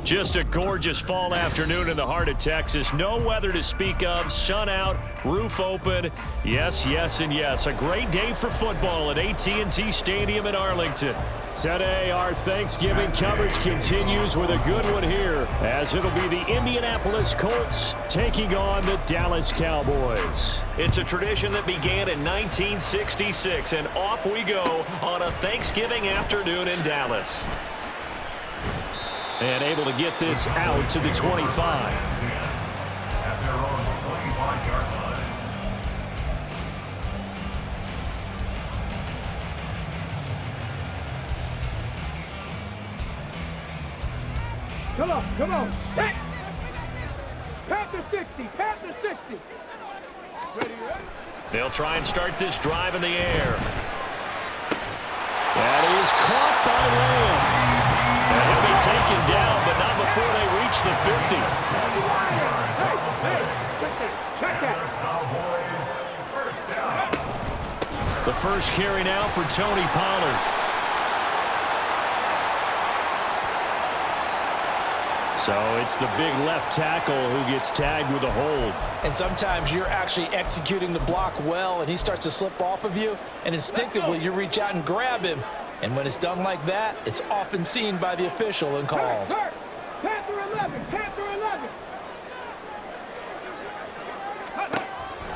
Just a gorgeous fall afternoon in the heart of Texas. No weather to speak of. Sun out, roof open. Yes, yes, and yes. A great day for football at AT&T Stadium in Arlington. Today, our Thanksgiving coverage continues with a good one here, as it'll be the Indianapolis Colts taking on the Dallas Cowboys. It's a tradition that began in 1966, and off we go on a Thanksgiving afternoon in Dallas. And able to get this out to the 25. At their own 25-yard line. Come on. Set. Pat the 60. Pat the 60. Ready? They'll try and start this drive in the air. That is caught by Lamb. And he'll be taken down, but not before they reach the 50. The first carry now for Tony Pollard. So it's the big left tackle who gets tagged with a hold. And sometimes you're actually executing the block well, and he starts to slip off of you, and instinctively you reach out and grab him. And when it's done like that, it's often seen by the official and called. Panther 11. Panther 11.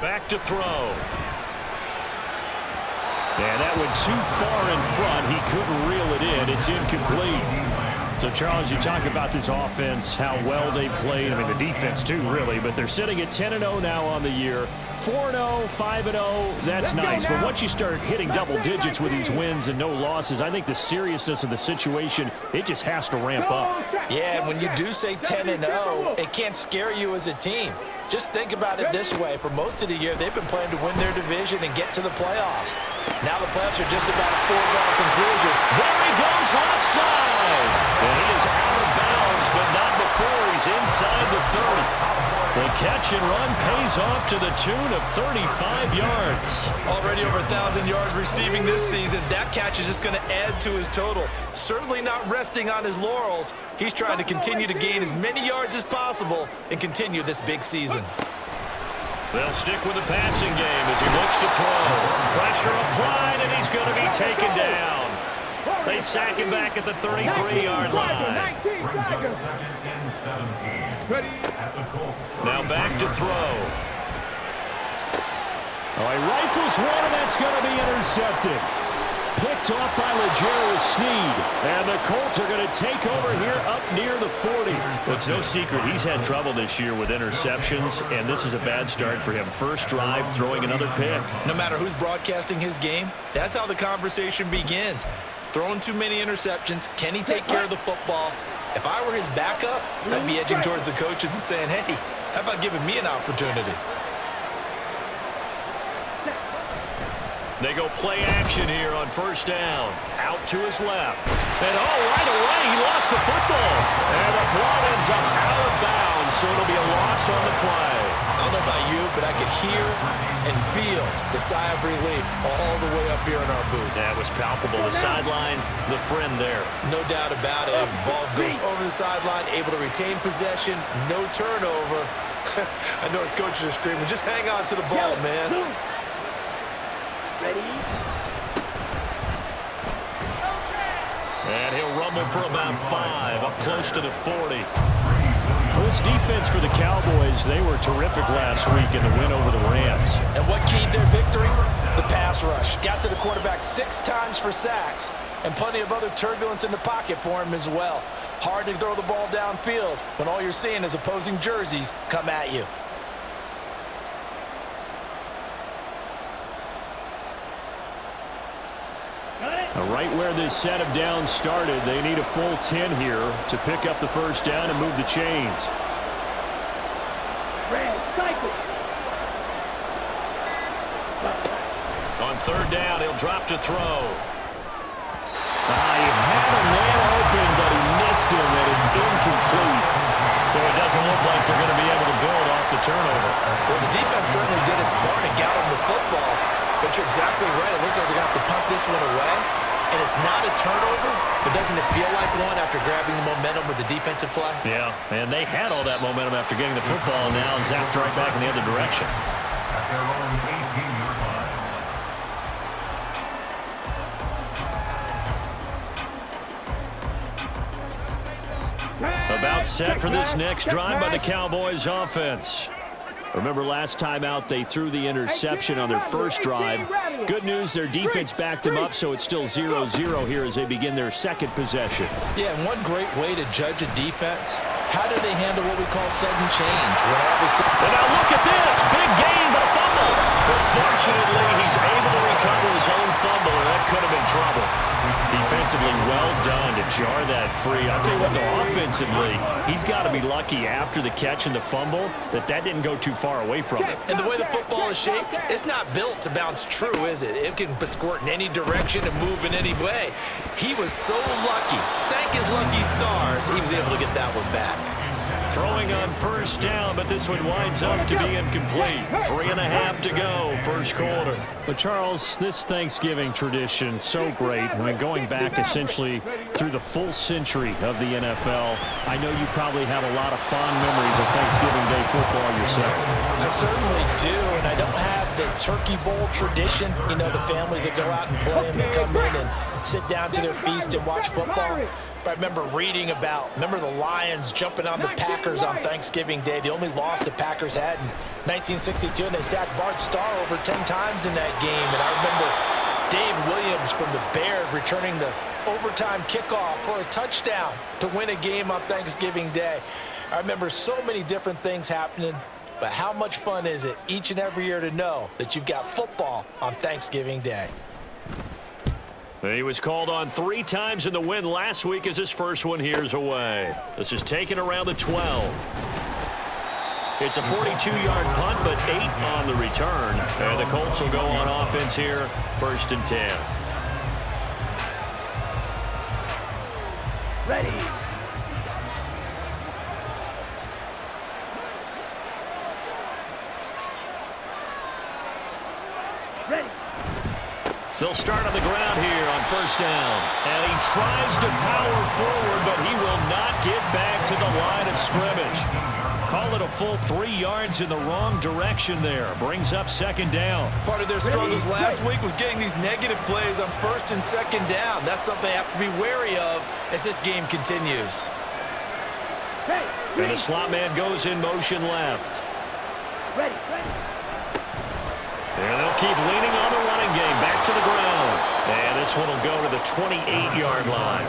Back to throw. And that went too far in front. He couldn't reel it in. It's incomplete. So, Charles, you talk about this offense, how well they played. I mean, the defense, too, really. But they're sitting at 10-0 now on the year. 4-0, 5-0, that's nice. But once you start hitting double digits with these wins and no losses, I think the seriousness of the situation, it just has to ramp up. Yeah, and when you do say 10-0, it can't scare you as a team. Just think about it this way. For most of the year, they've been playing to win their division and get to the playoffs. Now the playoffs are just about a foregone conclusion. There he goes offside. And he is out of bounds, but not before he's inside the 30. The catch and run pays off to the tune of 35 yards. Already over 1,000 yards receiving this season. That catch is just going to add to his total. Certainly not resting on his laurels. He's trying to continue to gain as many yards as possible and continue this big season. They'll stick with the passing game as he looks to throw. Pressure applied, and he's going to be taken down. They sack him back at the 33-yard line. Now back to throw. Oh, he rifles one, and that's going to be intercepted. Picked off by L'Jarius Sneed. And the Colts are going to take over here up near the 40. Well, it's no secret he's had trouble this year with interceptions, and this is a bad start for him. First drive, throwing another pick. No matter who's broadcasting his game, that's how the conversation begins. Throwing too many interceptions. Can he take care of the football? If I were his backup, I'd be edging towards the coaches and saying, hey, how about giving me an opportunity? They go play action here on first down. Out to his left. And right away, he lost the football. And the ball ends up out of bounds, so it'll be a loss on the play. I don't know about you, but I could hear and feel the sigh of relief all the way up here in our booth. That was palpable. The sideline, the friend there. No doubt about it. Ball goes over the sideline, able to retain possession, no turnover. I know his coaches are screaming, just hang on to the ball, man. Ready? And he'll rumble for about 5, up close to the 40. Well, this defense for the Cowboys, they were terrific last week in the win over the Rams. And what keyed their victory? The pass rush. Got to the quarterback 6 times for sacks, and plenty of other turbulence in the pocket for him as well. Hard to throw the ball downfield when all you're seeing is opposing jerseys come at you. Right where this set of downs started, they need a full 10 here to pick up the first down and move the chains. Red, cycle. On third down, he'll drop to throw. He had a man open, but he missed him, and it's incomplete. So it doesn't look like they're going to be able to build off the turnover. Well, the defense certainly did its part and got him the football. But you're exactly right. It looks like they're going to have to punt this one away. and it's not a turnover, but doesn't it feel like one after grabbing the momentum with the defensive play? Yeah, and they had all that momentum after getting the football, and now zapped right back in the other direction. At their own 18-yard line. About set for this next drive by the Cowboys offense. Remember last time out they threw the interception on their first drive. Good news, their defense backed them up, so it's still 0-0 here as they begin their second possession. Yeah, and one great way to judge a defense, how do they handle what we call sudden change? When all of a sudden... And now look at this, big gain but a fumble. But fortunately, he's able to recover his own fumble, and that could have been trouble. Defensively, well done to jar that free. I'll tell you what, though, offensively, he's got to be lucky after the catch and the fumble that didn't go too far away from him. And the way the football is shaped, it's not built to bounce true, is it? It can squirt in any direction and move in any way. He was so lucky. Thank his lucky stars, he was able to get that one back. Throwing on first down, but this one winds up to be incomplete. 3.5 to go, first quarter. But Charles, this Thanksgiving tradition, so great. I mean, going back essentially through the full century of the NFL, I know you probably have a lot of fond memories of Thanksgiving Day football yourself. I certainly do, and I don't have the Turkey Bowl tradition. You know, the families that go out and play and they come in and sit down to their feast and watch football. But I remember reading about, the Lions jumping on the Packers on Thanksgiving Day. The only loss the Packers had in 1962, and they sacked Bart Starr over 10 times in that game. And I remember Dave Williams from the Bears returning the overtime kickoff for a touchdown to win a game on Thanksgiving Day. I remember so many different things happening, but how much fun is it each and every year to know that you've got football on Thanksgiving Day? He was called on 3 times in the win last week as his first one here's away. This is taken around the 12. It's a 42-yard punt, but 8 on the return. And the Colts will go on offense here, 1st and 10. Ready. Ready. They'll start on the ground here on first down. And he tries to power forward, but he will not get back to the line of scrimmage. Call it a full 3 yards in the wrong direction there. Brings up 2nd down. Part of their struggles last week was getting these negative plays on 1st and 2nd down. That's something they have to be wary of as this game continues. And the slot man goes in motion left. Ready. And they'll keep leaning on the running game. Back to the ground. And this one will go to the 28-yard line.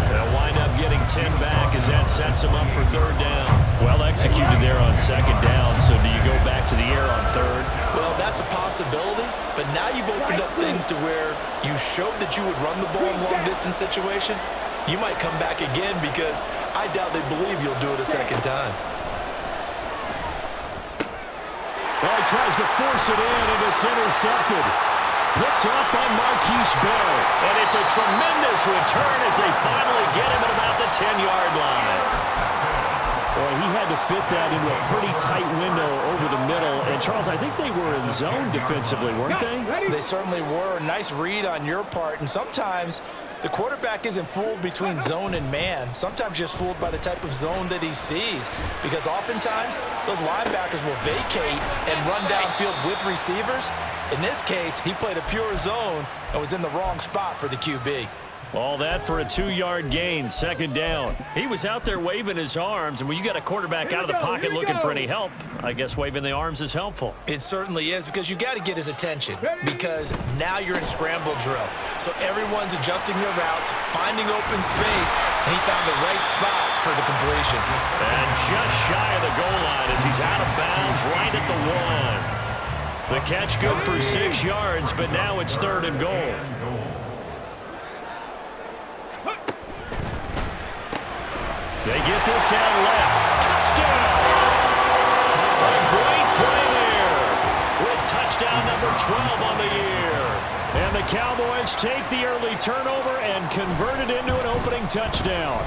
They'll wind up getting 10 back as that sets them up for 3rd down. Well executed there on 2nd down. So do you go back to the air on 3rd? Well, that's a possibility. But now you've opened up things to where you showed that you would run the ball in long-distance situation. You might come back again because I doubt they believe you'll do it a 2nd time. Well, he tries to force it in, and it's intercepted. Picked up by Marquise Bell. And it's a tremendous return as they finally get him at about the 10-yard line. Boy, he had to fit that into a pretty tight window over the middle. And, Charles, I think they were in zone defensively, weren't they? They certainly were. Nice read on your part. And sometimes the quarterback isn't fooled between zone and man. Sometimes just fooled by the type of zone that he sees. Because oftentimes, those linebackers will vacate and run downfield with receivers. In this case, he played a pure zone and was in the wrong spot for the QB. All that for a 2-yard gain, 2nd down. He was out there waving his arms, and when you got a quarterback out of the pocket looking for any help, I guess waving the arms is helpful. It certainly is, because you got to get his attention, because now you're in scramble drill. So everyone's adjusting their routes, finding open space, and he found the right spot for the completion. And just shy of the goal line as he's out of bounds right at the 1. The catch good for 6 yards, but now it's 3rd and goal. They get this out left. Touchdown! A great play there with touchdown number 12 on the year. And the Cowboys take the early turnover and convert it into an opening touchdown.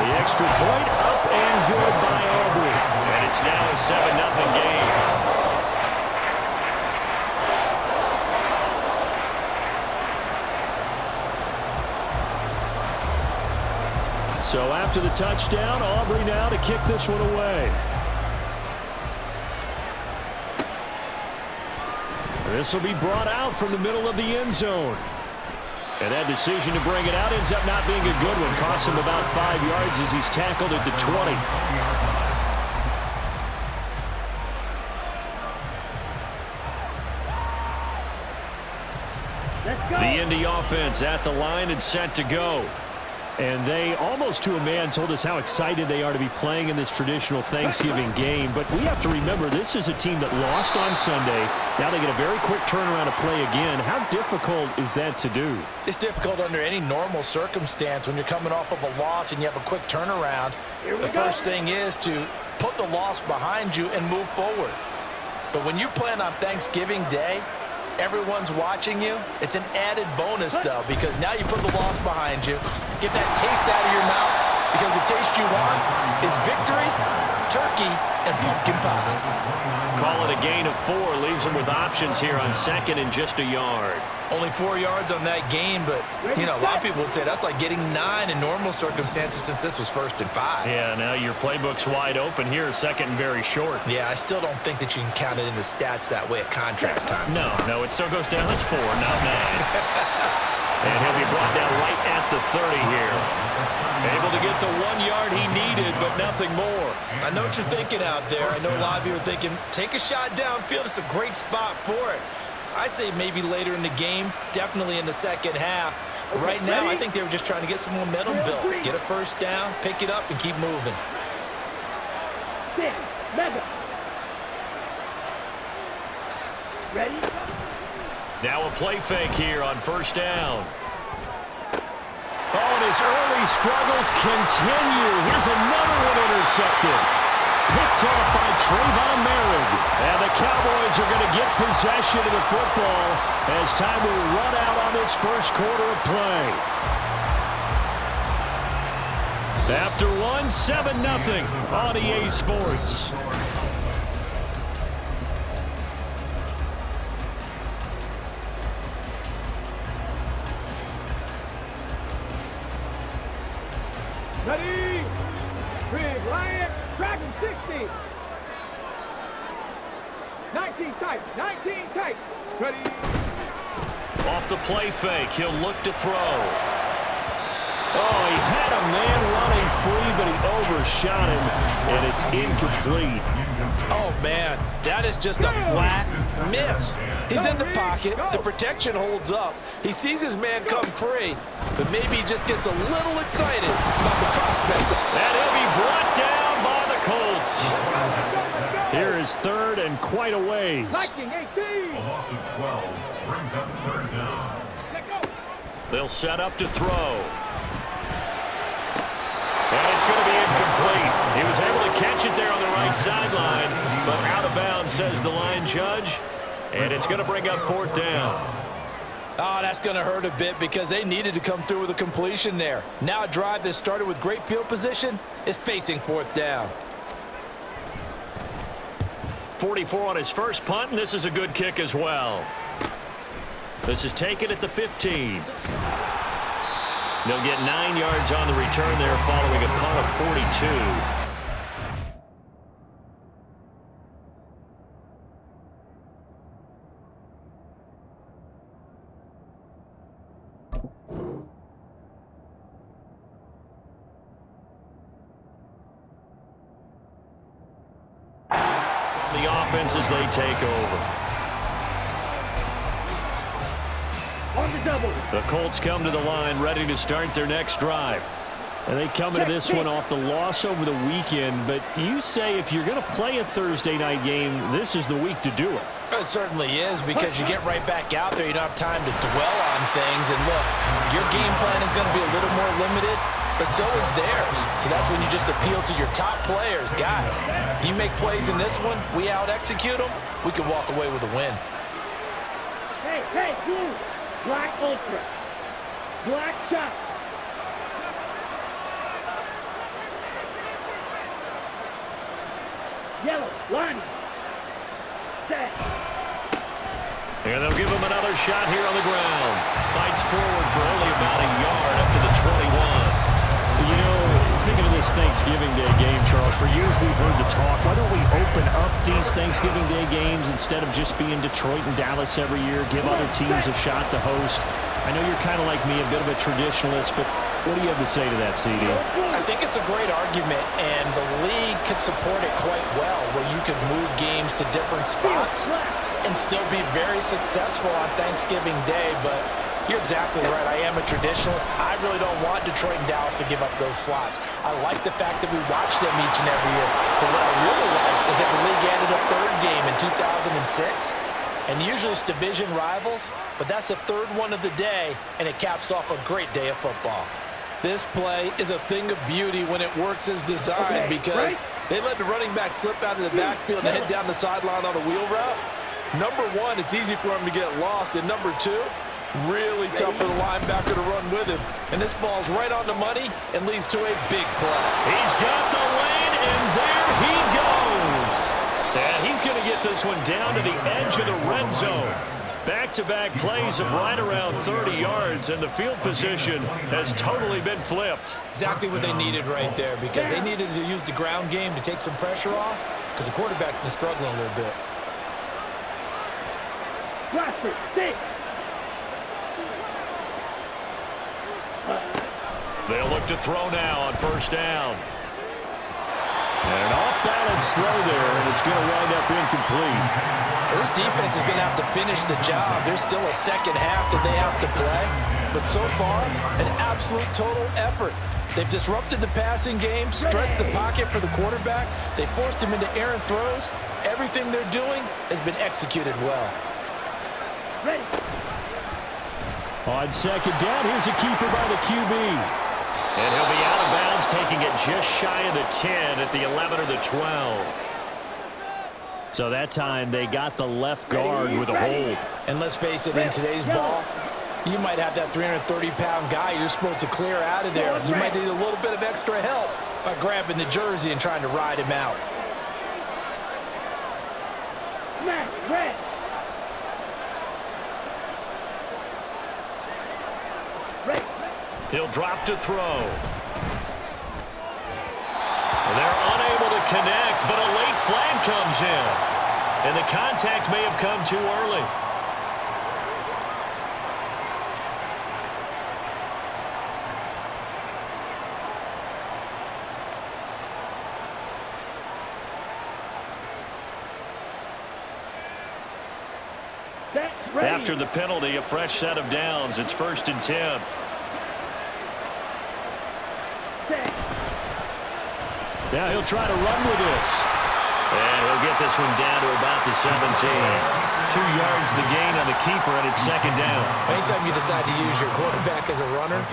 The extra point up and good by Aubrey. And it's now a 7-0 game. So after the touchdown, Aubrey now to kick this one away. This will be brought out from the middle of the end zone. And that decision to bring it out ends up not being a good one. Costs him about 5 yards as he's tackled at the 20. The Indy offense at the line and set to go. And they, almost to a man, told us how excited they are to be playing in this traditional Thanksgiving game. But we have to remember, this is a team that lost on Sunday. Now they get a very quick turnaround to play again. How difficult is that to do? It's difficult under any normal circumstance when you're coming off of a loss and you have a quick turnaround. The first thing is to put the loss behind you and move forward. But when you're playing on Thanksgiving Day, everyone's watching you. It's an added bonus, though, because now you put the loss behind you. Get that taste out of your mouth, because the taste you want is victory, turkey, and pumpkin pie. Call it a gain of 4. Leaves them with options here on second and just a yard. Only 4 yards on that gain, but, you know, a lot of people would say that's like getting 9 in normal circumstances since this was 1st and 5. Yeah, now your playbook's wide open here, second and very short. Yeah, I still don't think that you can count it in the stats that way at contract time. No, it still goes down as 4, not 9. And he'll be brought down right at the 30 here. Able to get the 1 yard he needed, but nothing more. I know what you're thinking out there. I know a lot of you are thinking, take a shot downfield. It's a great spot for it. I'd say maybe later in the game, definitely in the second half. But right now, I think they were just trying to get some momentum built. Get a first down, pick it up, and keep moving. Ready? Now a play fake here on first down. Oh, and his early struggles continue. Here's another one intercepted. Picked off by Trayvon Merritt. And the Cowboys are going to get possession of the football as time will run out on this first quarter of play. After one, 7-0 on EA Sports. Ready? Big Lion, Dragon 60. 19 tight, 19 tight. Ready? Off the play fake, he'll look to throw. Oh, he had a man running free, but he overshot him, and it's incomplete. Oh, man, that is just a flat miss. He's in the pocket. The protection holds up. He sees his man come free, but maybe he just gets a little excited about the prospect. And he'll be brought down by the Colts. Here is third and quite a ways. Viking 18. A loss of 12 brings up third down. They'll set up to throw. And it's going to be incomplete. He was able to catch it there on the right sideline, but out of bounds, says the line judge. And it's going to bring up fourth down. Oh, that's going to hurt a bit because they needed to come through with a completion there. Now a drive that started with great field position is facing fourth down. 44 on his first punt, and this is a good kick as well. This is taken at the 15. They'll get 9 yards on the return there following a punt of 42. The offense as they take over. On the double. The Colts come to the line ready to start their next drive. And they come into this one off the loss over the weekend. But you say if you're going to play a Thursday night game, this is the week to do it. It certainly is because you get right back out there. You don't have time to dwell on things. And look, your game plan is going to be a little more limited, but so is theirs. So that's when you just appeal to your top players. Guys, you make plays in this one, we out-execute them, we can walk away with a win. Hey, blue. Black ultra. Black shot. Yellow, line. Set. And they'll give him another shot here on the ground. Fights forward for only about a yard up to the 21. You know, this Thanksgiving Day game, Charles, for years we've heard the talk, why don't we open up these Thanksgiving Day games instead of just being Detroit and Dallas every year, give other teams a shot to host? I know you're kind of like me, a bit of a traditionalist, but what do you have to say to that, CD? I think it's a great argument, and the league could support it quite well, where you could move games to different spots and still be very successful on Thanksgiving Day, but you're exactly right. I am a traditionalist. I really don't want Detroit and Dallas to give up those slots. I like the fact that we watch them each and every year. But what I really like is that the league added a third game in 2006. And usually it's division rivals, but that's the third one of the day, and it caps off a great day of football. This play is a thing of beauty when it works as designed because they let the running back slip out of the backfield and head down the sideline on a wheel route. Number one, it's easy for him to get lost. And number two, really tough for the linebacker to run with him. And this ball's right on the money and leads to a big play. He's got the lane, and there he goes. And he's going to get this one down to the edge of the red zone. Back-to-back plays of right around 30 yards, and the field position has totally been flipped. Exactly what they needed right there, because they needed to use the ground game to take some pressure off, because the quarterback's been struggling a little bit. They'll look to throw now on first down. And an off-balance throw there, and it's going to wind up incomplete. This defense is going to have to finish the job. There's still a second half that they have to play. But so far, an absolute total effort. They've disrupted the passing game, stretched the pocket for the quarterback. They forced him into errant throws. Everything they're doing has been executed well. On second down, here's a keeper by the QB. And he'll be out of bounds, taking it just shy of the 10 at the 11 or the 12. So that time they got the left guard with a hold. And let's face it, in today's ball, you might have that 330-pound guy you're supposed to clear out of there. You might need a little bit of extra help by grabbing the jersey and trying to ride him out. He'll drop to throw. They're unable to connect, but a late flag comes in. And the contact may have come too early. After the penalty, a fresh set of downs. It's 1st and 10. Now he'll try to run with this. And he'll get this one down to about the 17. 2 yards the gain on the keeper, and it's second down. Anytime you decide to use your quarterback as a runner,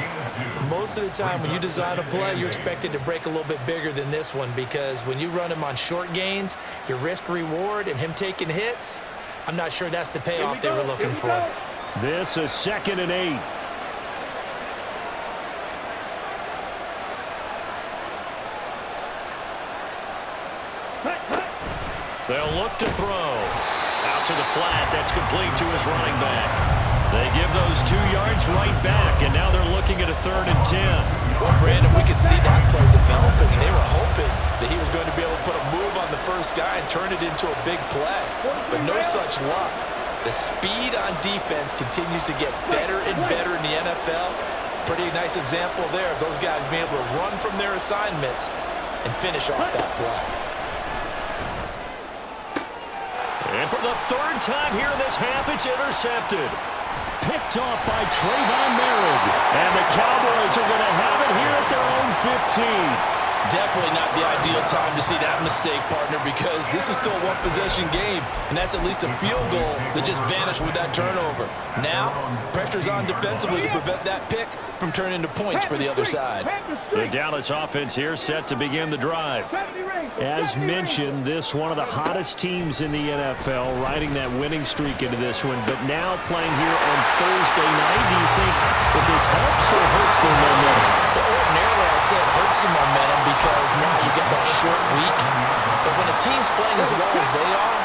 most of the time when you design a play, you're expected to break a little bit bigger than this one, because when you run him on short gains, your risk-reward and him taking hits, I'm not sure that's the payoff they were looking for. This is 2nd and 8. They'll look to throw. Out to the flat. That's complete to his running back. They give those 2 yards right back, and now they're looking at a 3rd and 10. Well, Brandon, we could see that play developing, and they were hoping that he was going to be able to put a move on the first guy and turn it into a big play. But no such luck. The speed on defense continues to get better and better in the NFL. Pretty nice example there of those guys being able to run from their assignments and finish off that play. And for the 3rd time here in this half, it's intercepted. Picked off by Trayvon Merritt. And the Cowboys are going to have it here at their own 15. Definitely not the ideal time to see that mistake, partner, because this is still a one-possession game, and that's at least a field goal that just vanished with that turnover. Now, pressure's on defensively to prevent that pick from turning into points for the other side. The Dallas offense here set to begin the drive. As mentioned, this one of the hottest teams in the NFL, riding that winning streak into this one, but now playing here on Thursday night. Do you think that this helps or hurts their momentum? Ordinarily, I'd say it hurts the momentum because now you get that short week. But when a team's playing as well as they are,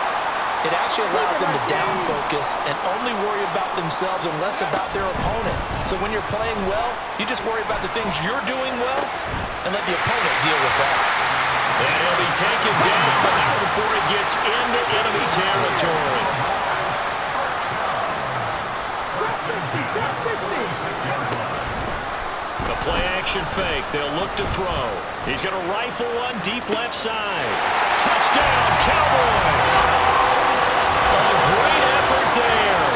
It actually allows them to down focus and only worry about themselves and less about their opponent. So when you're playing well, you just worry about the things you're doing well and let the opponent deal with that. And he'll be taken down, but not before it gets into enemy territory. The play-action fake. They'll look to throw. He's going to rifle one deep left side. Touchdown, Cowboys! A great effort there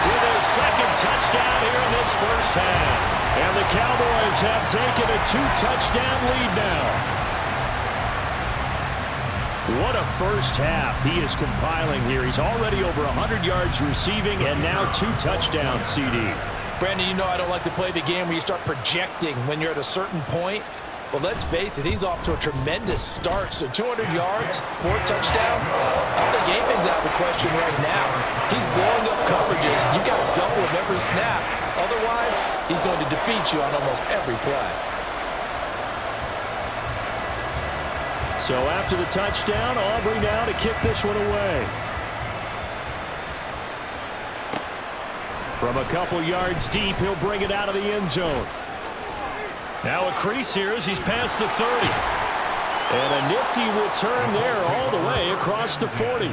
with his second touchdown here in this first half. And the Cowboys have taken a 2-touchdown lead now. What a first half he is compiling here. He's already over 100 yards receiving and now 2 touchdowns, CD. Brandon, you know I don't like to play the game where you start projecting when you're at a certain point. But let's face it, he's off to a tremendous start. So 200 yards, 4 touchdowns. I don't think anything's out of the question right now. He's blowing up coverages. You've got to double him every snap. Otherwise, he's going to defeat you on almost every play. So after the touchdown, Aubrey now to kick this one away. From a couple yards deep, he'll bring it out of the end zone. Now a crease here as he's past the 30. And a nifty return there all the way across the 40.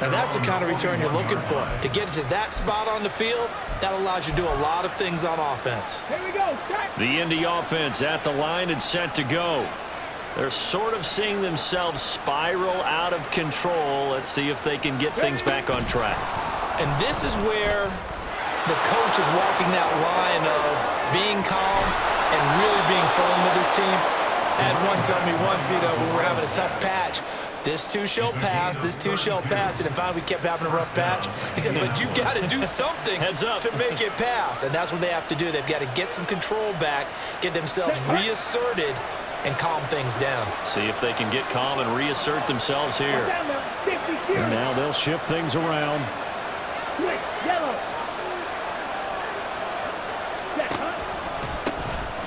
Now that's the kind of return you're looking for. To get to that spot on the field, that allows you to do a lot of things on offense. Here we go. The Indy offense at the line and set to go. They're sort of seeing themselves spiral out of control. Let's see if they can get things back on track. And this is where the coach is walking that line of being calm and really being firm with his team. I had one tell me once, when we were having a tough patch, this too shall pass, this too shall pass. And then finally we kept having a rough patch. He said, but you got to do something to make it pass. And that's what they have to do. They've got to get some control back, get themselves reasserted, and calm things down. See if they can get calm and reassert themselves here. And now they'll shift things around.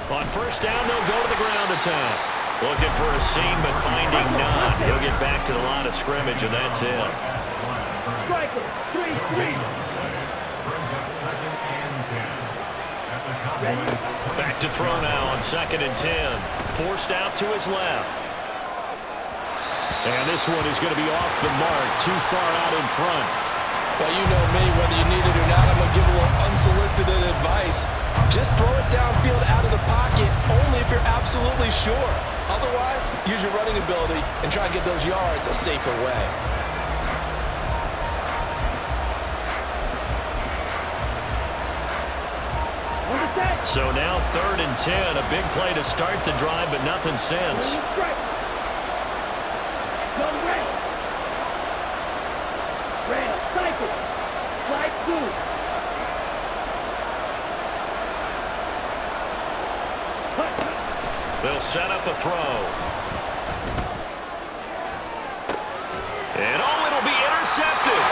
On first down, they'll go to the ground attack. Looking for a seam, but finding none. He'll get back to the line of scrimmage, and that's it. Back to throw now on 2nd and 10. Forced out to his left. And this one is going to be off the mark, too far out in front. Well, you know me, whether you need it or not, I'm going to give a little unsolicited advice. Just throw it downfield out of the pocket, only if you're absolutely sure. Otherwise, use your running ability and try and get those yards a safer way. So now 3rd and 10, a big play to start the drive, but nothing since. They'll set up a throw. And it'll be intercepted.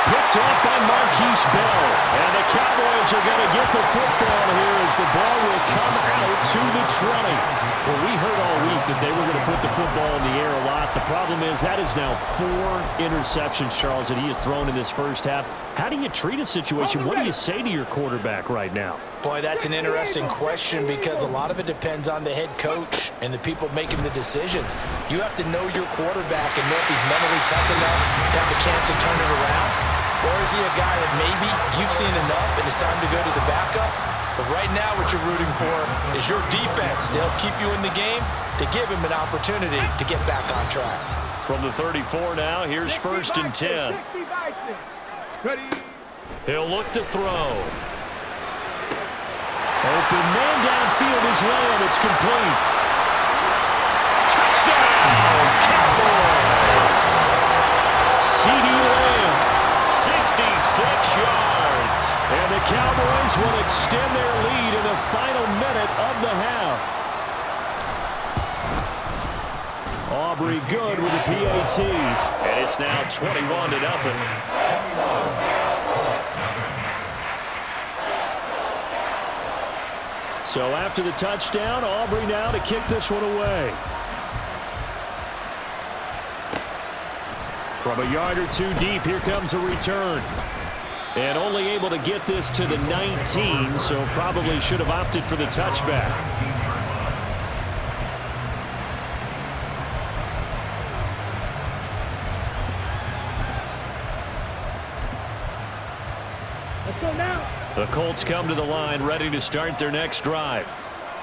Picked up by Marquise Bell. And the Cowboys are going to get the football here as the ball will come out to the 20. Well, we heard all week that they were going to put the football in the air a lot. The problem is that is now 4 interceptions, Charles, that he has thrown in this first half. How do you treat a situation? What do you say to your quarterback right now? Boy, that's an interesting question because a lot of it depends on the head coach and the people making the decisions. You have to know your quarterback and know if he's mentally tough enough to have a chance to turn it around. Or is he a guy that maybe you've seen enough and it's time to go to the backup? But right now what you're rooting for is your defense to help keep you in the game, to give him an opportunity to get back on track. From the 34 now, here's 1st and 10. He'll look to throw. Open man downfield is Lamb. It's complete. Touchdown, Cowboys! C.D. Lamb, 66 yards. And the Cowboys will extend their lead in the final minute of the half. Aubrey good with the PAT. And it's now 21-0. So after the touchdown, Aubrey now to kick this one away. From a yard or two deep, here comes a return. And only able to get this to the 19, so probably should have opted for the touchback. Let's go now. The Colts come to the line, ready to start their next drive.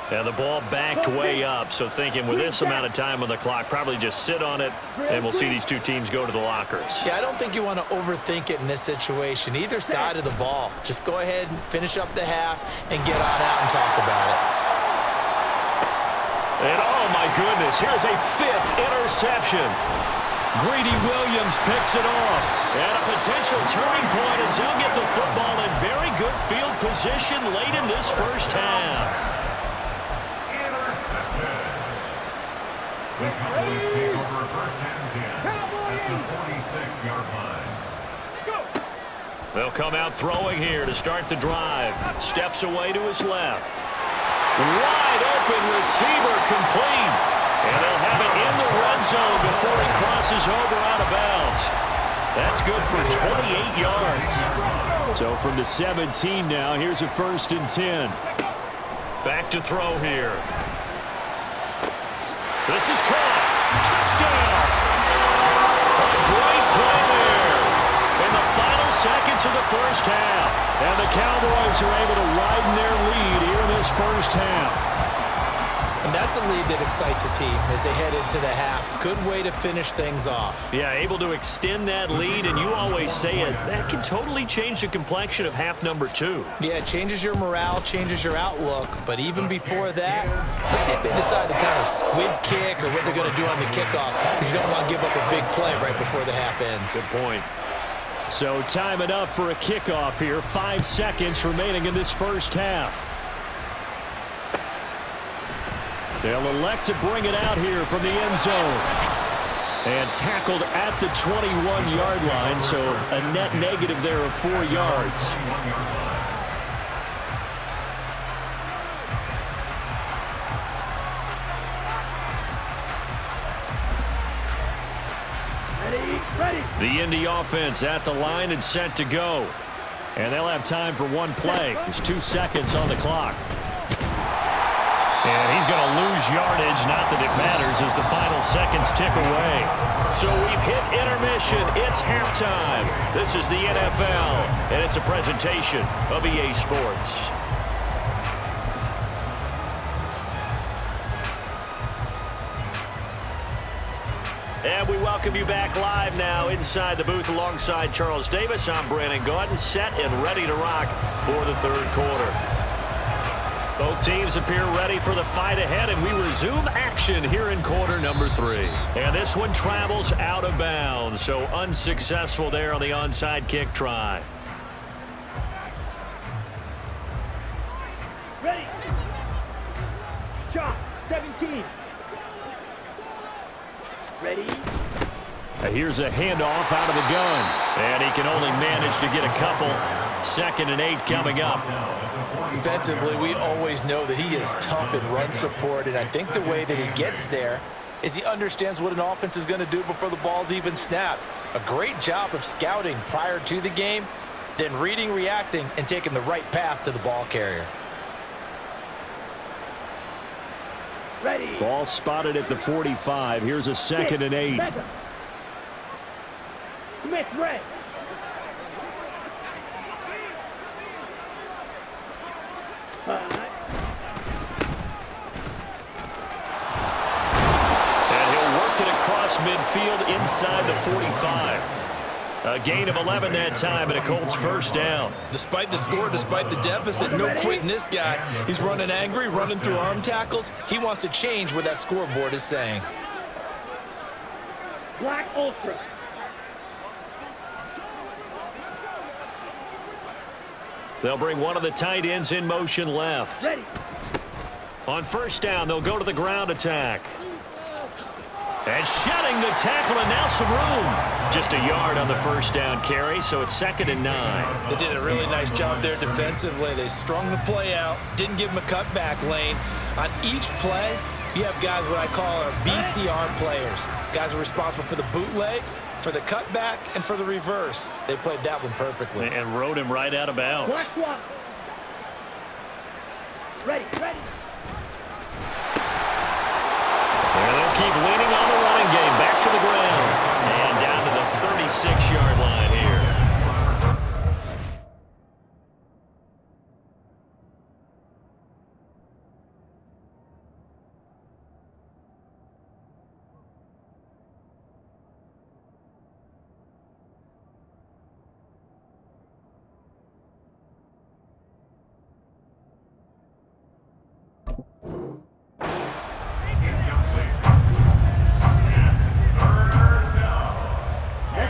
And the ball backed way up, so thinking with this amount of time on the clock, probably just sit on it, and we'll see these two teams go to the lockers. Yeah, I don't think you want to overthink it in this situation. Either side of the ball. Just go ahead and finish up the half and get on out and talk about it. And oh my goodness, here's a 5th interception. Greedy Williams picks it off. And a potential turning point as he'll get the football in very good field position late in this first half. The Cowboys take over first and 10 at the 46-yard line. Let's go. They'll come out throwing here to start the drive. Steps away to his left. Wide open receiver complete. And they'll have it in the red zone before he crosses over out of bounds. That's good for 28 yards. So from the 17 now, here's a 1st and 10. Back to throw here. This is caught. Touchdown. A great play there in the final seconds of the first half. And the Cowboys are able to widen their lead here in this first half. And that's a lead that excites a team as they head into the half. Good way to finish things off. Yeah, able to extend that lead, and you always say it, that can totally change the complexion of half number 2. Yeah, it changes your morale, changes your outlook. But even before that, let's see if they decide to kind of squid kick or what they're going to do on the kickoff, because you don't want to give up a big play right before the half ends. Good point. So time enough for a kickoff here. 5 seconds remaining in this first half. They'll elect to bring it out here from the end zone. And tackled at the 21-yard line, so a net negative there of 4 yards. Ready. The Indy offense at the line and set to go. And they'll have time for one play. There's 2 seconds on the clock. And he's going to lose yardage, not that it matters, as the final seconds tick away. So we've hit intermission. It's halftime. This is the NFL, and it's a presentation of EA Sports. And we welcome you back live now inside the booth alongside Charles Davis. I'm Brandon Gaudin, set and ready to rock for the third quarter. Both teams appear ready for the fight ahead, and we resume action here in quarter number 3. And this one travels out of bounds, so unsuccessful there on the onside kick try. Ready. Shot. 17. Ready. Here's a handoff out of the gun. And he can only manage to get a couple. 2nd and 8 coming up. Defensively, we always know that he is tough in run support, and I think the way that he gets there is he understands what an offense is going to do before the ball's even snapped. A great job of scouting prior to the game, then reading, reacting, and taking the right path to the ball carrier. Ready. Ball spotted at the 45. Here's a 2nd and 8. Smith, red. And he'll work it across midfield inside the 45. A gain of 11 that time, and a Colts first down. Despite the score, despite the deficit, no quitting this guy. He's running angry, running through arm tackles. He wants to change what that scoreboard is saying. Black Ultra. They'll bring one of the tight ends in motion left. Ready. On first down, they'll go to the ground attack. And shedding the tackle, and now some room. Just a yard on the first down carry, so it's 2nd and 9. They did a really nice job there defensively. They strung the play out, didn't give him a cutback lane. On each play, you have guys what I call our BCR players. Guys are responsible for the bootleg, for the cutback and for the reverse. They played that one perfectly. And rode him right out of bounds. Watch one. Ready. Well, they'll keep leaning on the running game. Back to the ground. And down to the 36-yard line here.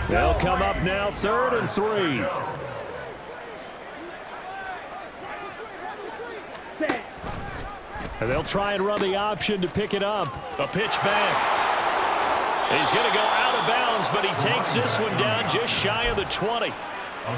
They'll come up now, 3rd and 3. And they'll try and run the option to pick it up. A pitch back. He's going to go out of bounds, but he takes this one down just shy of the 20.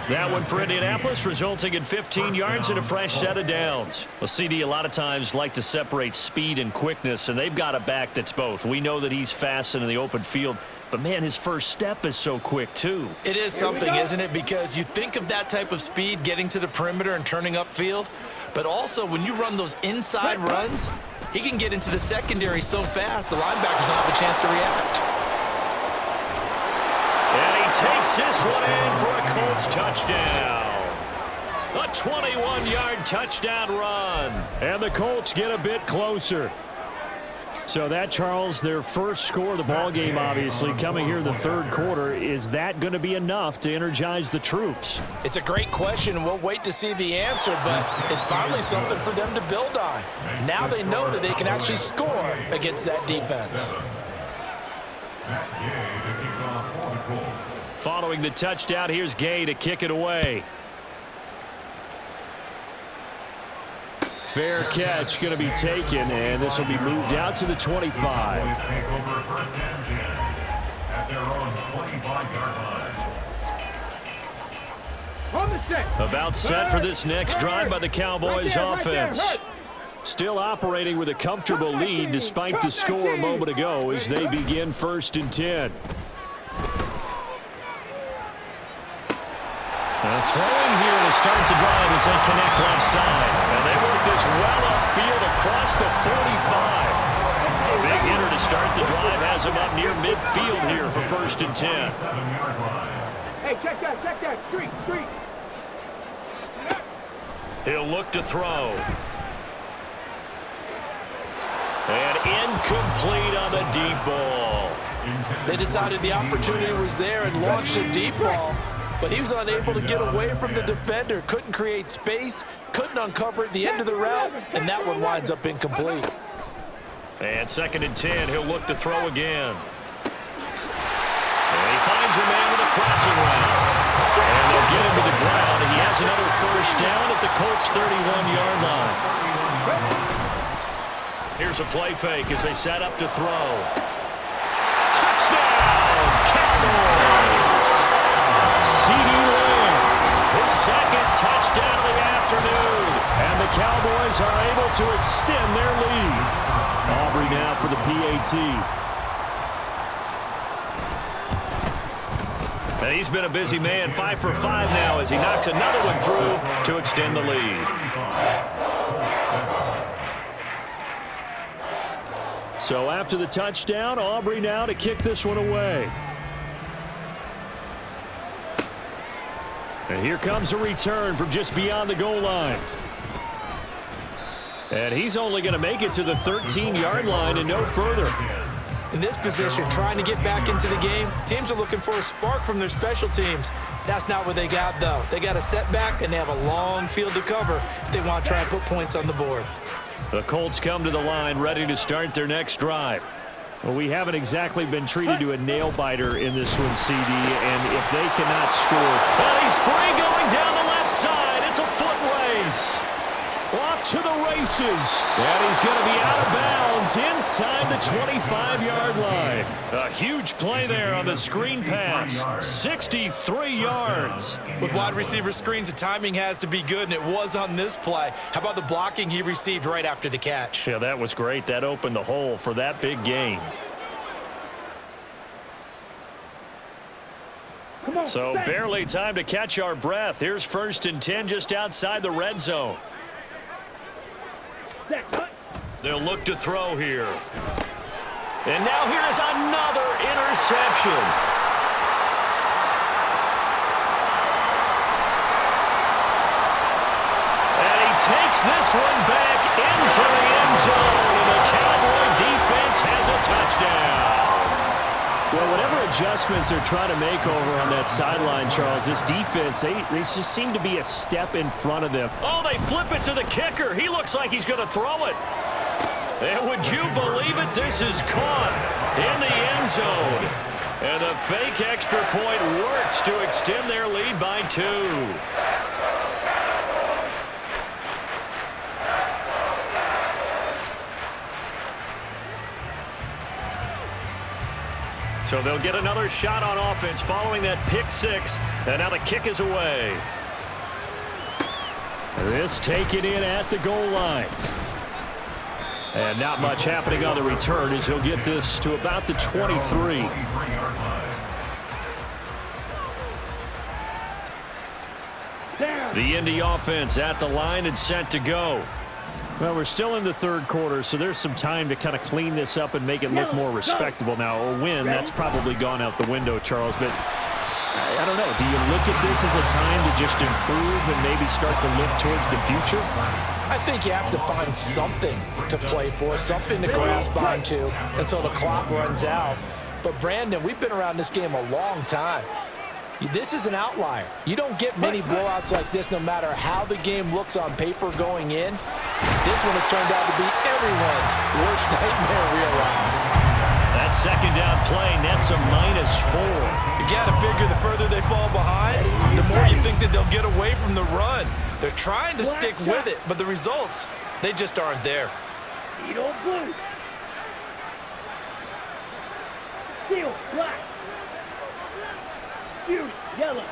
That one for Indianapolis, resulting in 15 yards and a fresh set of downs. Well, CD, a lot of times like to separate speed and quickness, and they've got a back that's both. We know that he's fast in the open field, but, man, his first step is so quick, too. It is something, isn't it? Because you think of that type of speed getting to the perimeter and turning upfield, but also when you run those inside runs, he can get into the secondary so fast the linebackers don't have a chance to react. And he takes this one in for a Colts touchdown. A 21-yard touchdown run. And the Colts get a bit closer. So that, Charles, their first score of the ball game, obviously, coming here in the 3rd quarter. Is that going to be enough to energize the troops? It's a great question, and we'll wait to see the answer, but it's finally something for them to build on. Now they know that they can actually score against that defense. Following the touchdown, here's Gay to kick it away. Fair catch going to be taken, and this will be moved out to the 25. About set for this next drive by the Cowboys offense. Still operating with a comfortable lead despite the score a moment ago as they begin 1st and 10. Throwing here to start the drive as they connect left side. And they work this well upfield across the 45. A big hitter to start the drive has him up near midfield here for 1st and 10. Hey, check that. Street. He'll look to throw. And incomplete on the deep ball. They decided the opportunity was there and launched a deep ball, but he was unable to get away from the defender, couldn't create space, couldn't uncover at the end of the route, and that one winds up incomplete. And 2nd and 10, he'll look to throw again. And he finds a man with a crossing route. And they'll get him to the ground, and he has another 1st down at the Colts' 31-yard line. Here's a play fake as they set up to throw. Touchdown, Cowboys! CD Lamb, his 2nd touchdown of the afternoon. And the Cowboys are able to extend their lead. Aubrey now for the PAT. And he's been a busy man, 5 for 5 now as he knocks another one through to extend the lead. So after the touchdown, Aubrey now to kick this one away. And here comes a return from just beyond the goal line. And he's only going to make it to the 13-yard line and no further. In this position, trying to get back into the game, teams are looking for a spark from their special teams. That's not what they got, though. They got a setback, and they have a long field to cover if they want to try and put points on the board. The Colts come to the line ready to start their next drive. Well, we haven't exactly been treated to a nail-biter in this one, CD, and if they cannot score... Well, he's free going down the left side. It's a foot race. Off to the races. And he's going to be out of bounds inside the 25-yard line. A huge play there on the screen pass. 63 yards. With wide receiver screens, the timing has to be good, and it was on this play. How about the blocking he received right after the catch? Yeah, that was great. That opened the hole for that big gain. So barely time to catch our breath. Here's 1st and 10 just outside the red zone. They'll look to throw here. And now here is another interception. And he takes this one back into the end zone. And the Cowboy defense has a touchdown. Well, whatever adjustments they're trying to make over on that sideline, Charles, this defense, they just seem to be a step in front of them. Oh, they flip it to the kicker. He looks like he's going to throw it. And would you believe it? This is caught in the end zone. And the fake extra point works to extend their lead by 2. So they'll get another shot on offense following that pick 6. And now the kick is away. This taken in at the goal line. And not much happening on the return as he'll get this to about the 23. The Indy offense at the line and set to go. Well, we're still in the 3rd quarter, so there's some time to kind of clean this up and make it look more respectable. Now, a win, that's probably gone out the window, Charles, but I don't know. Do you look at this as a time to just improve and maybe start to look towards the future? I think you have to find something to play for, something to grasp onto until the clock runs out. But, Brandon, we've been around this game a long time. This is an outlier. You don't get many blowouts like this no matter how the game looks on paper going in. This one has turned out to be everyone's worst nightmare realized. That 2nd down play nets a -4. You got to figure the further they fall behind, the more you think that they'll get away from the run. They're trying to stick with it, but the results, they just aren't there. Blue. Steel black. Yellow.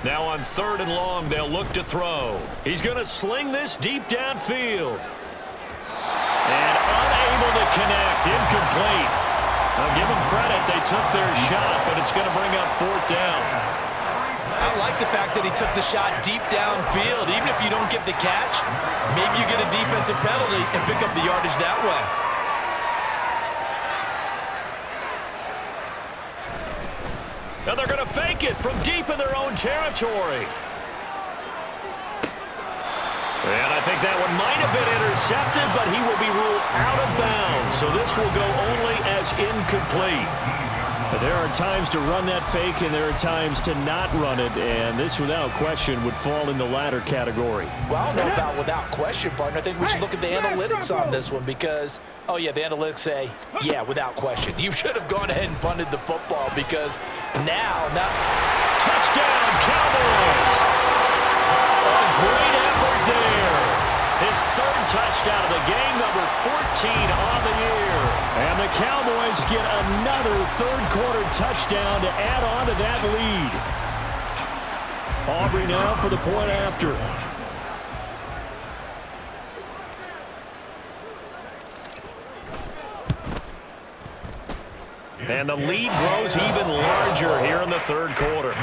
Now on 3rd and long, they'll look to throw. He's going to sling this deep downfield. And unable to connect, incomplete. I'll give them credit, they took their shot, but it's going to bring up 4th down. I like the fact that he took the shot deep downfield. Even if you don't get the catch, maybe you get a defensive penalty and pick up the yardage that way. Now they're going to fake it from deep in their own territory. And I think that one might have been intercepted, but he will be ruled out of bounds. So this will go only as incomplete. But there are times to run that fake, and there are times to not run it. And this, without question, would fall in the latter category. Well, I don't know about without question, partner. I think we should look at the analytics on this one because, oh, yeah, the analytics say, yeah, without question. You should have gone ahead and punted the football because now touchdown, Cowboys! A great effort there. His 3rd touchdown of the game, number 14 on the year. And the Cowboys get another 3rd quarter touchdown to add on to that lead. Aubrey now for the point after. And the lead grows even larger here in the 3rd quarter.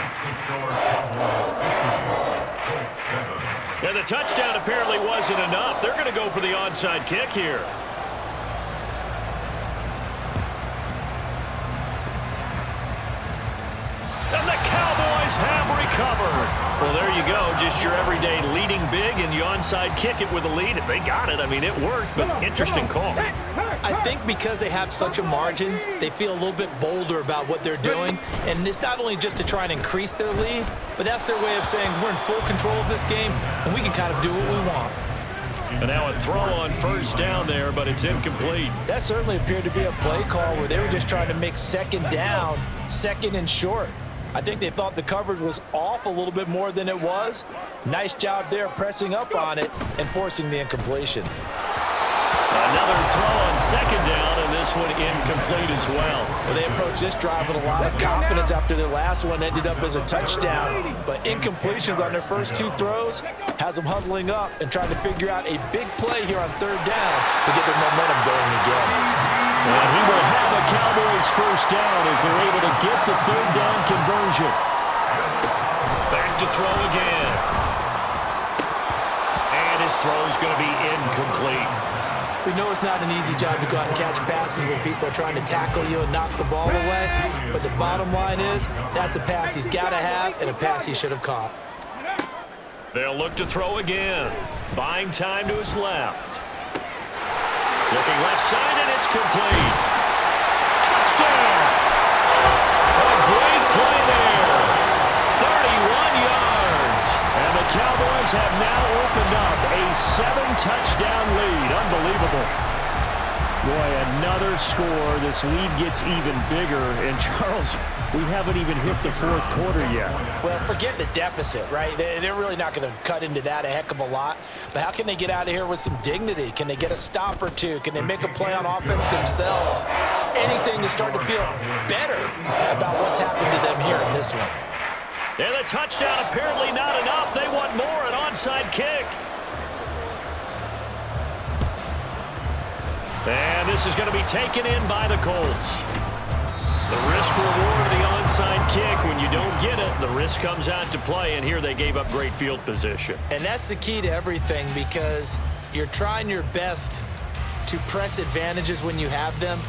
And the touchdown apparently wasn't enough. They're going to go for the onside kick here. And the Cowboys have recovered. Well, there you go. Just your everyday leading big, and you onside kick it with a lead. They got it. I mean, it worked, but interesting call. I think because they have such a margin, they feel a little bit bolder about what they're doing. And it's not only just to try and increase their lead, but that's their way of saying we're in full control of this game, and we can kind of do what we want. And now a throw on 1st down there, but it's incomplete. That certainly appeared to be a play call where they were just trying to make 2nd down, 2nd and short. I think they thought the coverage was off a little bit more than it was. Nice job there pressing up on it and forcing the incompletion. Another throw on 2nd down, and this one incomplete as well. Well, they approached this drive with a lot of confidence after their last one ended up as a touchdown. But incompletions on their first 2 throws has them huddling up and trying to figure out a big play here on 3rd down to get their momentum going again. And he will have a Cowboys first down as they're able to get the third down conversion. Back to throw again. And his throw's going to be incomplete. We know it's not an easy job to go out and catch passes when people are trying to tackle you and knock the ball away. But the bottom line is, that's a pass he's got to have and a pass he should have caught. They'll look to throw again. Buying time to his left. Looking left side, and it's complete. Touchdown! A great play there. 31 yards. And the Cowboys have now opened up a 7-touchdown lead. Unbelievable. Boy, another score. This lead gets even bigger. And, Charles, we haven't even hit the fourth quarter yet. Well, forget the deficit, right? They're really not going to cut into that a heck of a lot. But how can they get out of here with some dignity? Can they get a stop or two? Can they make a play on offense themselves? Anything to start to feel better about what's happened to them here in this one. And the touchdown apparently not enough. They want more, an onside kick. And this is going to be taken in by the Colts. The risk-reward of the onside kick, when you don't get it, the risk comes out to play, and here they gave up great field position. And that's the key to everything, because you're trying your best to press advantages when you have them,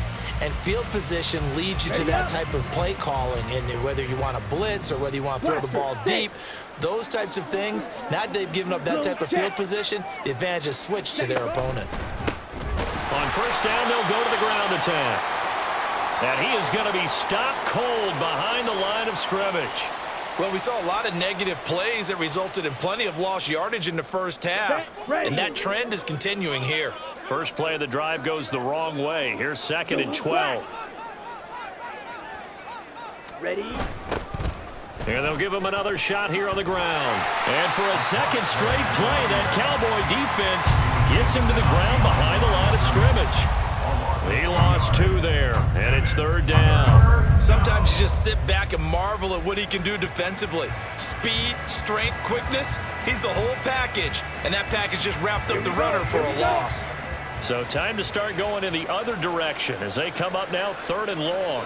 and field position leads you to that type of play calling. And whether you want to blitz or whether you want to throw the ball deep, those types of things, now that they've given up that type of field position, the advantage is switched to their opponent. On first down, they'll go to the ground attack. And he is going to be stopped cold behind the line of scrimmage. Well, we saw a lot of negative plays that resulted in plenty of lost yardage in the first half. And that trend is continuing here. First play of the drive goes the wrong way. Here's 2nd and 12. Ready? And they'll give him another shot here on the ground. And for a second straight play, that Cowboy defense gets him to the ground behind the line of scrimmage. He lost 2 there, and it's 3rd down. Sometimes you just sit back and marvel at what he can do defensively. Speed, strength, quickness, he's the whole package. And that package just wrapped up the runner for a loss. So time to start going in the other direction as they come up now 3rd and long.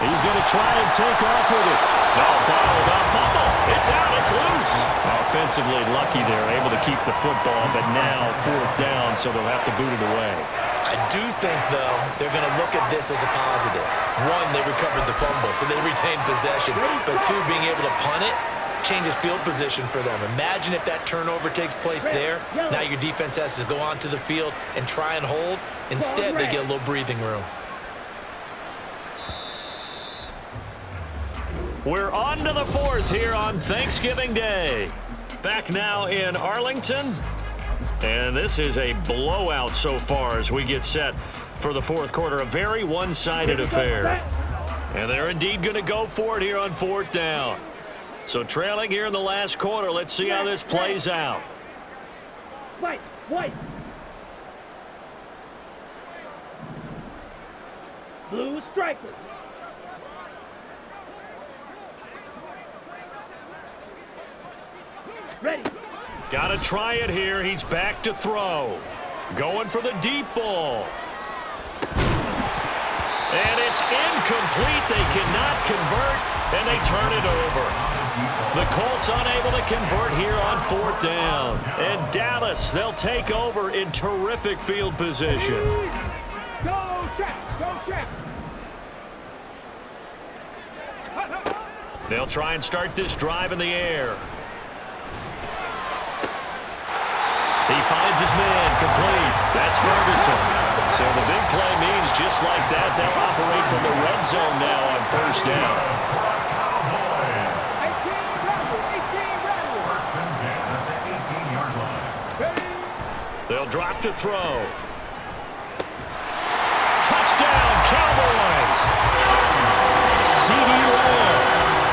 He's going to try and take off with it. No, bottled up, fumble. It's out, it's loose. Offensively lucky there, able to keep the football, but now 4th down, so they'll have to boot it away. I do think, though, they're going to look at this as a positive. 1, they recovered the fumble, so they retained possession. But 2, being able to punt it changes field position for them. Imagine if that turnover takes place there. Now your defense has to go onto the field and try and hold. Instead, they get a little breathing room. We're on to the 4th here on Thanksgiving Day. Back now in Arlington. And this is a blowout so far as we get set for the 4th quarter. A very one-sided affair. And they're indeed going to go for it here on 4th down. So trailing here in the last quarter. Let's see how this plays out. White. Blue striker. Ready. Got to try it here. He's back to throw. Going for the deep ball. And it's incomplete. They cannot convert, and they turn it over. The Colts unable to convert here on 4th down. And Dallas, they'll take over in terrific field position. Go check. They'll try and start this drive in the air. He finds his man, complete. That's Ferguson. So the big play means just like that, they'll operate from the red zone now on 1st down. 18 ready. First and 10 at the 18-yard line. They'll drop to throw. Touchdown, Cowboys! C.D. Lamb,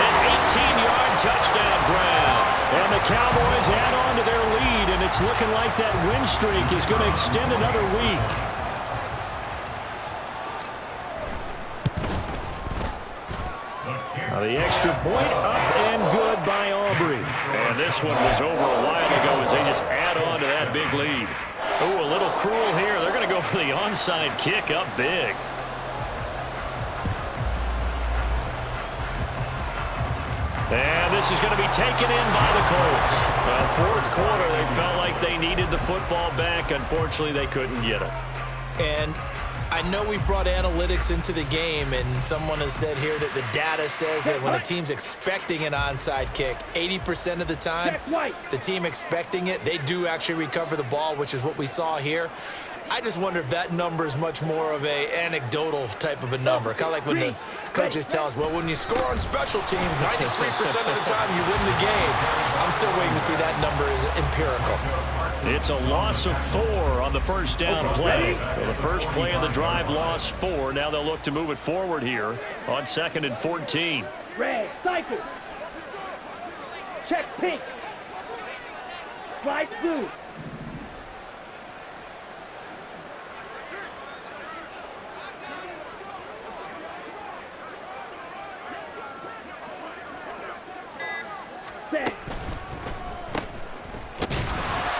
an 18-yard touchdown grab. And the Cowboys add on to their lead, and it's looking like that win streak is going to extend another week. The extra point up and good by Aubrey. And this one was over a while ago as they just add on to that big lead. Oh, a little cruel here. They're going to go for the onside kick up big. And this is going to be taken in by the Colts. Fourth quarter, they felt like they needed the football back. Unfortunately, they couldn't get it. And I know we brought analytics into the game, and someone has said here that the data says that when a team's expecting an onside kick, 80% of the time, the team expecting it, they do actually recover the ball, which is what we saw here. I just wonder if that number is much more of a anecdotal type of a number. Kind of like when the coaches tell us, well, when you score on special teams, 93% of the time you win the game. I'm still waiting to see that number is empirical. It's a loss of 4 on the first down play. So the first play of the drive lost 4. Now they'll look to move it forward here on 2nd and 14. Red, cycle. Check pink. Slide blue. Set.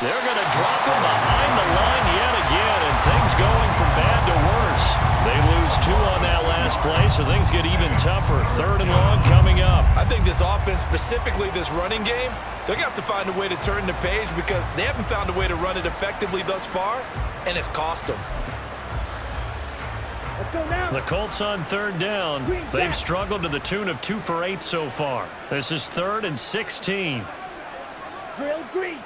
They're going to drop him behind the line yet again, and things going from bad to worse. They lose 2 on that last play, so things get even tougher. 3rd and long coming up. I think this offense, specifically this running game, they're going to have to find a way to turn the page because they haven't found a way to run it effectively thus far, and it's cost them. Let's go now. The Colts on 3rd down. They've struggled to the tune of 2 for 8 so far. This is 3rd and 16. Drill green.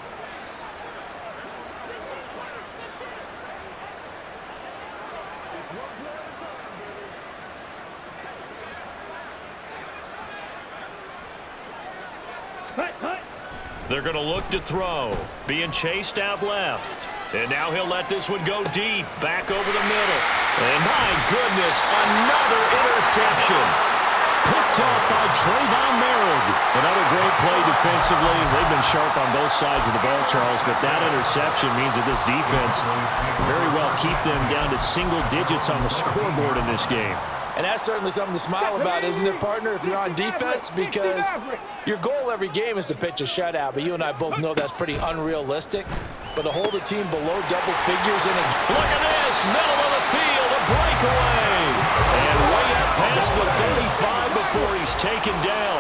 They're going to look to throw. Being chased out left. And now he'll let this one go deep. Back over the middle. And my goodness, another interception. Picked up by Trayvon Merritt. Another great play defensively. They've been sharp on both sides of the ball, Charles, but that interception means that this defense very well keep them down to single digits on the scoreboard in this game. And that's certainly something to smile about, isn't it, partner, if you're on defense? Because your goal every game is to pitch a shutout, but you and I both know that's pretty unrealistic. But to hold a team below double figures in a game. Look at this, middle of the field, a breakaway. And way up past the 35 before he's taken down.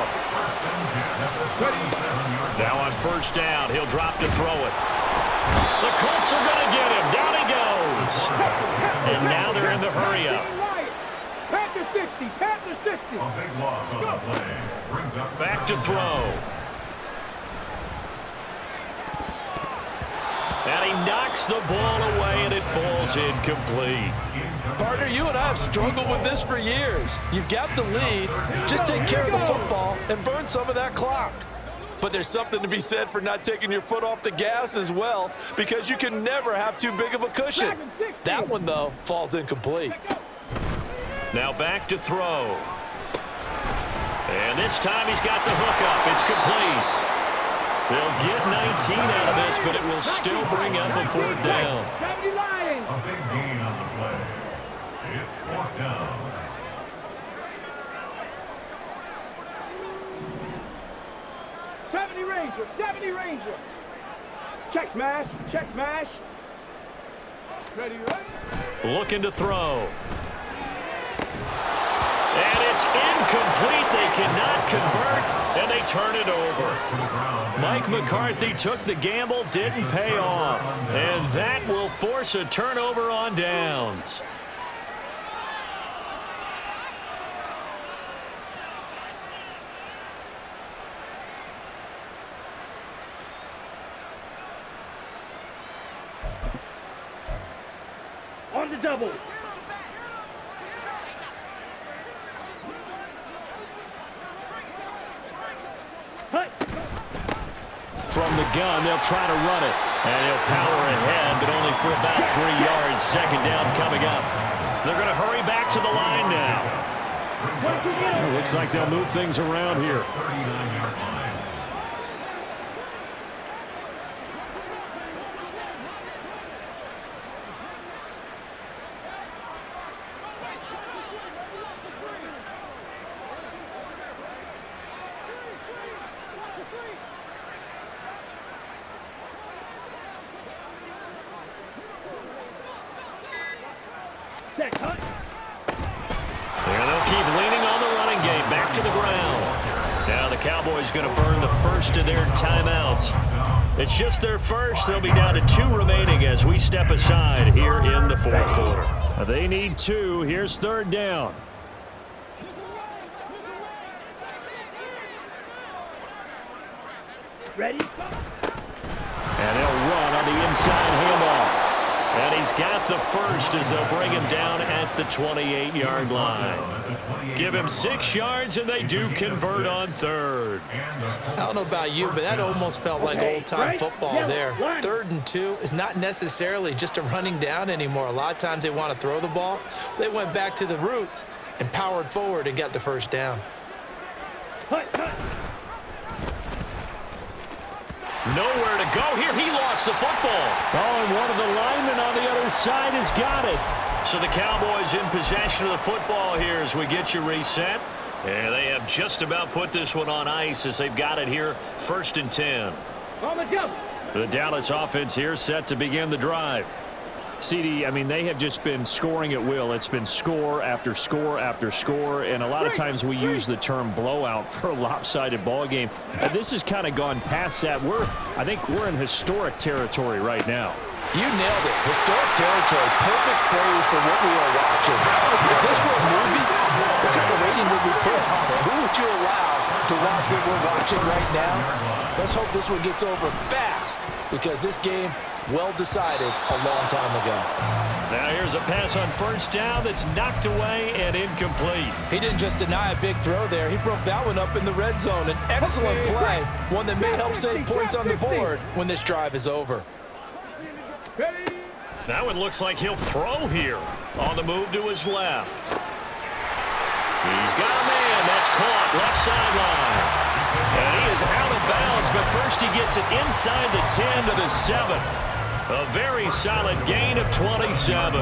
Now on 1st down, he'll drop to throw it. The Colts are going to get him. Down he goes. And now they're in the hurry-up. Panther 60, Panther 60. A big loss on the play. Brings up Back to throw. And he knocks the ball away, and it falls incomplete. Partner, you and I have struggled with this for years. You've got the lead. Just take care of the football and burn some of that clock. But there's something to be said for not taking your foot off the gas as well, because you can never have too big of a cushion. That one, though, falls incomplete. Now back to throw. And this time he's got the hook up. It's complete. They'll get 19 out of this, but it will still bring up a 4th down. a big gain on the play. It's 4th down. Ranger, 70 Ranger. Check smash, check smash. Ready, right? Looking to throw. And it's incomplete. They cannot convert, and they turn it over. Mike McCarthy took the gamble, didn't pay off. And that will force a turnover on downs. On the double. From the gun, they'll try to run it. And he'll power ahead, but only for about 3 yards. 2nd down coming up. They're going to hurry back to the line now. Looks like they'll move things around here. 39-yard line. going to burn the first of their timeouts. It's just their first. They'll be down to 2 remaining as we step aside here in the fourth quarter. They need 2. Here's third down. Ready? And they'll run on the inside handoff. And he's got the first as they'll bring him down at the 28-yard line. Give him 6 yards, and they do convert on third. I don't know about you, but that almost felt like old-time football there. 3rd and 2 is not necessarily just a running down anymore. A lot of times they want to throw the ball. They went back to the roots and powered forward and got the first down. Nowhere to go here. He lost the football. Oh, and one of the linemen on the other side has got it. So the Cowboys in possession of the football here as we get you reset. And they have just about put this one on ice as they've got it here, 1st and 10. On the jump. The Dallas offense here set to begin the drive. CD, I mean, they have just been scoring at will. It's been score after score after score, and a lot of times we use the term blowout for a lopsided ball game. This has kind of gone past that. I think we're in historic territory right now. You nailed it. Historic territory. Perfect phrase for what we are watching. If this were a movie, what kind of rating would we put on it? Who would you allow to watch what we're watching right now? Let's hope this one gets over fast, because this game well decided a long time ago. Now here's a pass on 1st down that's knocked away and incomplete. He didn't just deny a big throw there. He broke that one up in the red zone. An excellent play, one that may help save points on the board when this drive is over. That one looks like he'll throw here on the move to his left. He's got a man. That's caught left sideline. And he is out of bounds, but first he gets it inside the 10 to the 7. A very solid gain of 27.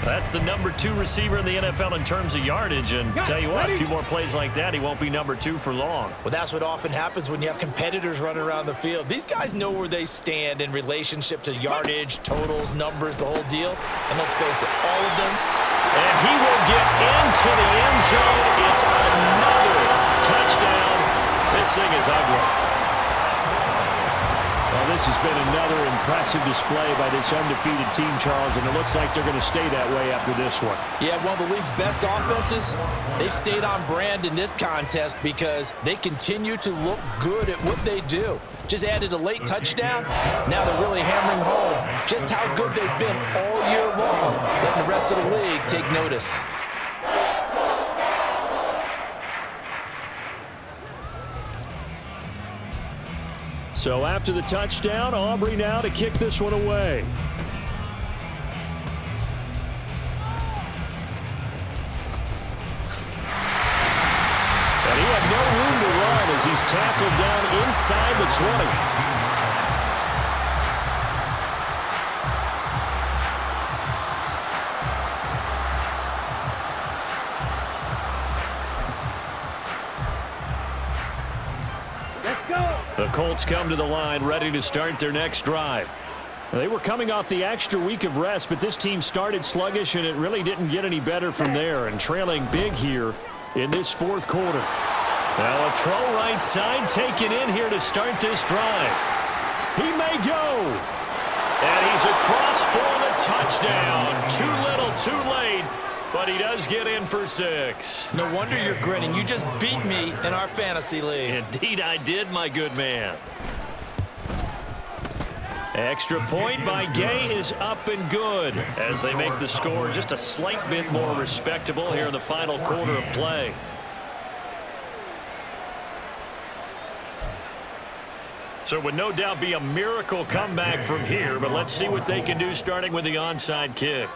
That's the number 2 receiver in the NFL in terms of yardage. And tell you what, a few more plays like that, he won't be number 2 for long. Well, that's what often happens when you have competitors running around the field. These guys know where they stand in relationship to yardage, totals, numbers, the whole deal. And let's face it, all of them. And he will get into the end zone. It's another touchdown. This thing is ugly. Well, this has been another impressive display by this undefeated team, Charles, and it looks like they're going to stay that way after this one. Yeah, one of the league's best offenses. They've stayed on brand in this contest because they continue to look good at what they do. Just added a late touchdown. Now they're really hammering home just how good they've been all year long, letting the rest of the league take notice. So after the touchdown, Aubrey now to kick this one away. And he had no room to run as he's tackled down inside the 20. The Colts come to the line ready to start their next drive. They were coming off the extra week of rest, but this team started sluggish, and it really didn't get any better from there, and trailing big here in this fourth quarter. Now a throw right side taken in here to start this drive. He may go. And he's across for the touchdown. Too little, too late. But he does get in for 6. No wonder you're grinning. You just beat me in our fantasy league. Indeed I did, my good man. Extra point by Gay is up and good as they make the score just a slight bit more respectable here in the final quarter of play. So it would no doubt be a miracle comeback from here, but let's see what they can do starting with the onside kick.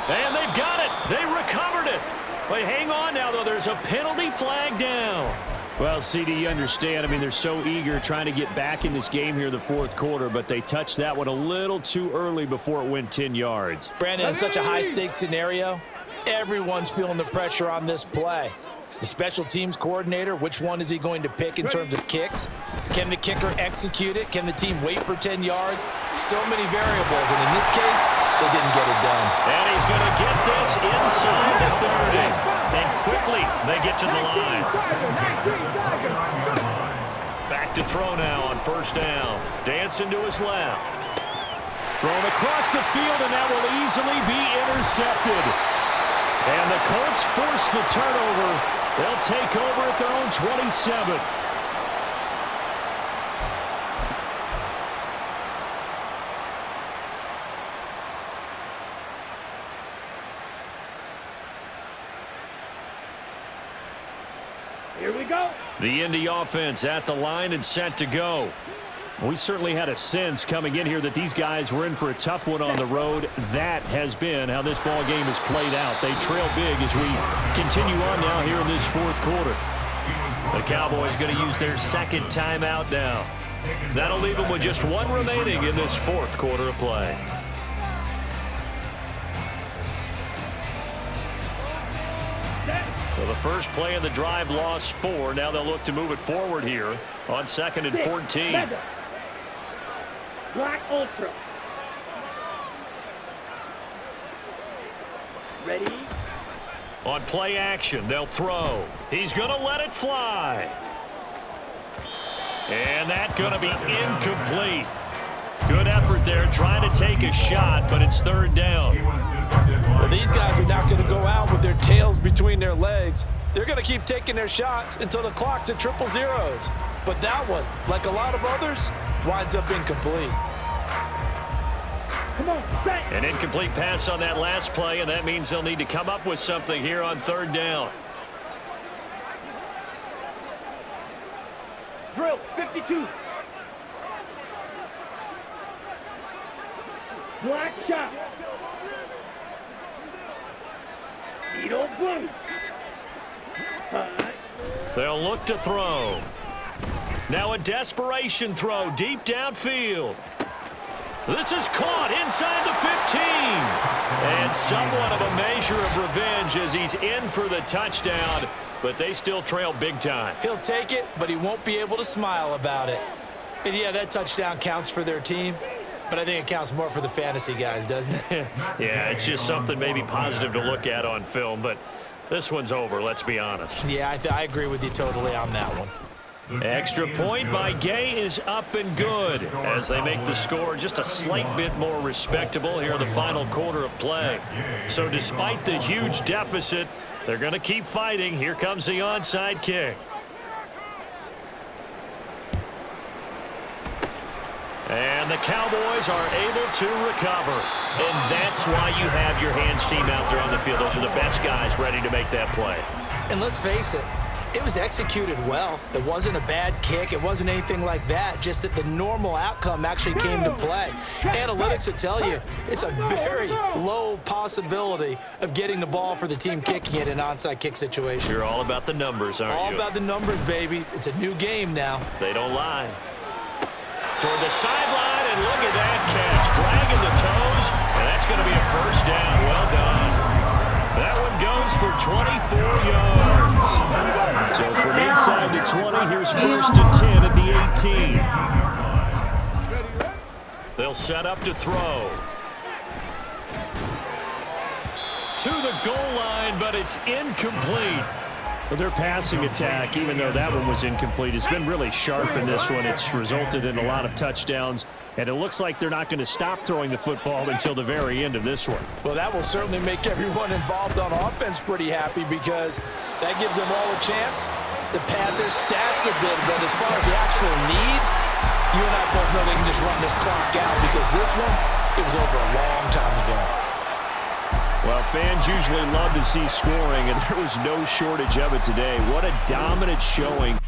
And they've got it. They recovered it. But hang on now, though. There's a penalty flag down. Well, CD, you understand. I mean, they're so eager trying to get back in this game here in the fourth quarter, but they touched that one a little too early before it went 10 yards. Brandon, in such a high-stakes scenario, everyone's feeling the pressure on this play. The special teams coordinator, which one is he going to pick in terms of kicks? Can the kicker execute it? Can the team wait for 10 yards? So many variables, and in this case, they didn't get it done. And he's going to get this inside the 30. And quickly, they get to the line. Back to throw now on first down. Dancing to his left. Thrown across the field, and that will easily be intercepted. And the Colts force the turnover. They'll take over at their own 27. Here we go. The Indy offense at the line and set to go. We certainly had a sense coming in here that these guys were in for a tough one on the road. That has been how this ball game has played out. They trail big as we continue on now here in this fourth quarter. The Cowboys going to use their second timeout now. That'll leave them with just one remaining in this fourth quarter of play. Well, the first play of the drive lost 4. Now they'll look to move it forward here on 2nd and 14. Black Ultra. Ready? On play action, they'll throw. He's going to let it fly. And that's going to be incomplete. Good effort there trying to take a shot, but it's third down. Well, these guys are not going to go out with their tails between their legs. They're going to keep taking their shots until the clock's at triple zeros. But that one, like a lot of others, winds up incomplete. Come on, set. An incomplete pass on that last play, and that means they'll need to come up with something here on third down. Drill, 52. Black shot. Needle blue. They'll look to throw. Now a desperation throw deep downfield. This is caught inside the 15. And somewhat of a measure of revenge as he's in for the touchdown, but they still trail big time. He'll take it, but he won't be able to smile about it. And yeah, that touchdown counts for their team, but I think it counts more for the fantasy guys, doesn't it? Yeah, it's just something maybe positive to look at on film, but this one's over, let's be honest. Yeah, I agree with you totally on that one. Extra point by Gay is up and good as they make the score just a slight bit more respectable here in the final quarter of play. So despite the huge deficit, they're going to keep fighting. Here comes the onside kick. And the Cowboys are able to recover. And that's why you have your hands team out there on the field. Those are the best guys ready to make that play. And let's face it, it was executed well. It wasn't a bad kick. It wasn't anything like that. Just that the normal outcome actually came to play. Analytics will tell you it's a very low possibility of getting the ball for the team kicking it in an onside kick situation. You're all about the numbers, aren't you? All about the numbers, baby. It's a new game now. They don't lie. Toward the sideline, and look at that catch. Dragging the toes, and that's going to be a first down. Well done. That one goes for 24 yards. So from inside the 20, here's 1st and 10 at the 18. They'll set up to throw. To the goal line, but it's incomplete. Well, their passing attack, even though that one was incomplete, has been really sharp in this one. It's resulted in a lot of touchdowns, and it looks like they're not going to stop throwing the football until the very end of this one. Well, that will certainly make everyone involved on offense pretty happy because that gives them all a chance to pad their stats a bit. But as far as the actual need, you and I both know they can just run this clock out because this one, it was over a long time ago. Well, fans usually love to see scoring, and there was no shortage of it today. What a dominant showing